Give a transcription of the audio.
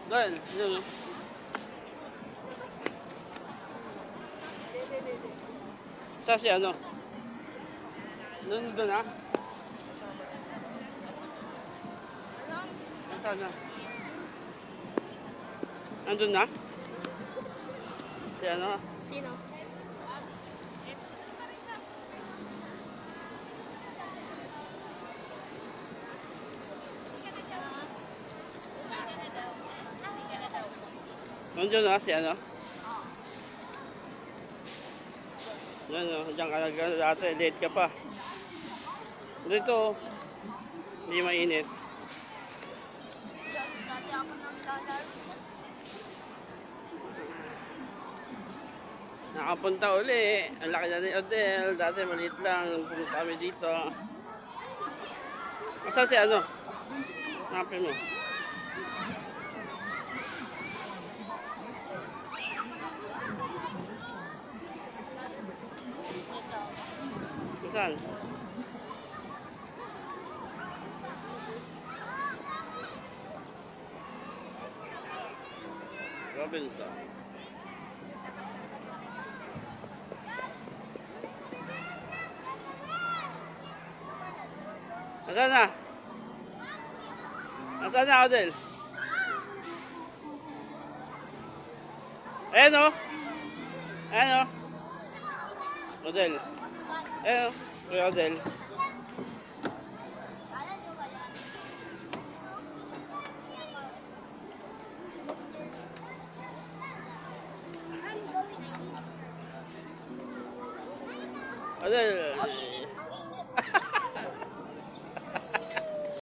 Doon, yun. Sa si ano? Doon ah. Saan na? Nandun na? Si ano? Sino? Nandun na si ano? Yan o, diyan ka nag dati, late ka pa. Dito, hindi mainit. Dati ako nang lalaro. Nakapunta uli. Ang laki na ni Odel. Dati maliit lang. Pumunta kami dito. Asa si ano? Hanapin mo. Saan? Robinson. Nasaan na? Nasaan na, Odel? Ayan o. Ayan o. Odel. Ayan o. Kuya Odel. Odel.